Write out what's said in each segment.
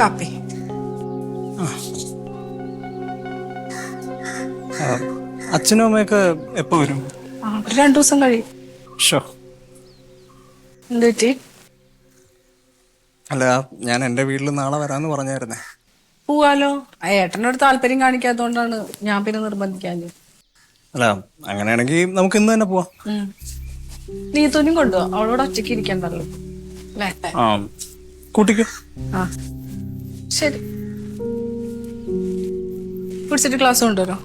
കാപ്പി. അച്ഛനും അമ്മയൊക്കെ എപ്പോ വരും? ഒരു 2 ദിവസം കഴിയും. ഷോ. എന്ത് പറ്റി? അല്ല, ഞാൻ എൻ്റെ വീട്ടിൽ നാളെ വരാമെന്ന് പറഞ്ഞായിരുന്നേ. പോവാലോ. ഏട്ടനോട് താല്പര്യം കാണിക്കാത്തോണ്ടാണ് ഞാൻ പിന്നെ നിർബന്ധിക്കാഞ്ഞത്. അല്ല, അങ്ങനെയാണെങ്കിൽ നമുക്ക് ഇന്ന് തന്നെ പോവാം. നീ തുനും കൊണ്ടുപോ, അവളോട് ഒറ്റയ്ക്ക് ഇരിക്കണ്ടല്ലോ അല്ലേ? ആ, കൂട്ടിക്കോ. ആ ശരി. കുടിച്ചിട്ട് ക്ലാസ് കൊണ്ടുവരോ?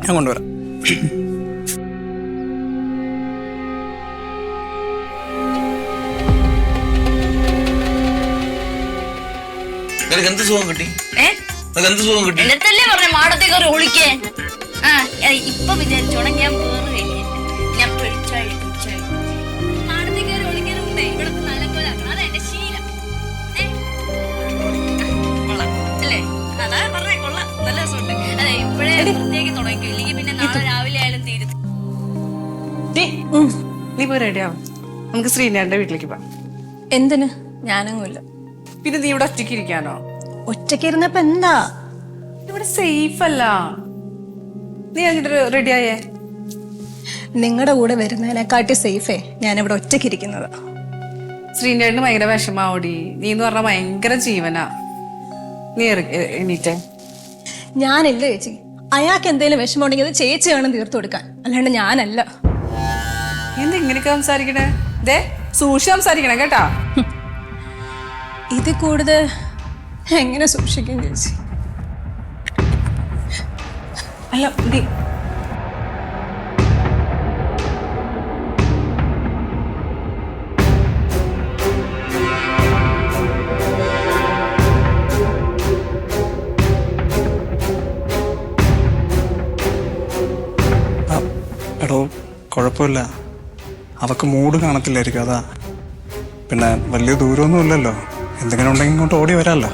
ഞാൻ കൊണ്ടുവരാം. എന്ത് സുഖം കിട്ടി? എന്ത് സുഖം കിട്ടി? എന്നിട്ടല്ലേ പറഞ്ഞ മാടത്തേക്ക് ഒരു ഒളിക്കേ. ഇപ്പൊ വിചാരിച്ചോണം ഞാൻ വേറെ ഞാൻ മാടത്തേക്ക് ഒരു ഒളിക്കാനുണ്ടേ. ഇവിടെ നല്ലപോലാക്കണം, അതാ എന്റെ ശീലം. കൊള്ളാം അല്ലേ? അതാ പറഞ്ഞേ, കൊള്ളാം, നല്ല രസമുണ്ട്. അതെ, ഇപ്പഴേ വൃത്തിയാക്കി തുടങ്ങിക്കോ, ഇല്ലെങ്കിൽ പിന്നെ നാളെ രാവിലെ ആയാലും തീരും. നീ പോയി റെഡിയാവും, നമുക്ക് ശ്രീനാഥന്റെ വീട്ടിലേക്ക് പോവാം. എന്തിന്? ഞാനൊന്നുമില്ല. പിന്നെ നീ ഇവിടെ ഒറ്റയ്ക്ക് ഇരിക്കാനോ? ഒറ്റയ്ക്ക് ഇരുന്നപ്പോ എന്താ? ഇവിടെ സേഫ് അല്ല. നീ അങ്ങോട്ട് റെഡിയായേ? നിങ്ങളുടെ കൂടെ വരുന്നതിനെക്കാട്ടി സേഫേ ഞാനിവിടെ ഒറ്റയ്ക്ക് ഇരിക്കുന്നത്. ശ്രീനാഥന് ഭയങ്കര വിഷമാവോടി. നീ എന്ന് പറഞ്ഞാൽ ഭയങ്കര ജീവനാ. നീ എണീറ്റേ. ഞാനില്ല ചേച്ചി. അയാൾക്ക് എന്തെങ്കിലും വിഷമമുണ്ടെങ്കിൽ അത് ചേച്ചി വേണം തീർത്തു കൊടുക്കാൻ, അല്ലാണ്ട് ഞാനല്ല. എന്ത് ഇങ്ങനെയൊക്കെ സംസാരിക്കണേ? ദേ, സൂക്ഷിച്ച് സംസാരിക്കണേ കേട്ടാ. ഇത് കൂടുതൽ എങ്ങനെ സൂക്ഷിക്കും ചേച്ചി? അല്ല, നീ എടോ, കുഴപ്പമില്ല. അവക്ക് മൂഡ് കാണത്തില്ലായിരിക്കും, അതാ. പിന്നെ വലിയ ദൂരമൊന്നും ഇല്ലല്ലോ. എന്തെങ്കിലും ഉണ്ടെങ്കിൽ ഇങ്ങോട്ട് ഓടി വരാമല്ലോ.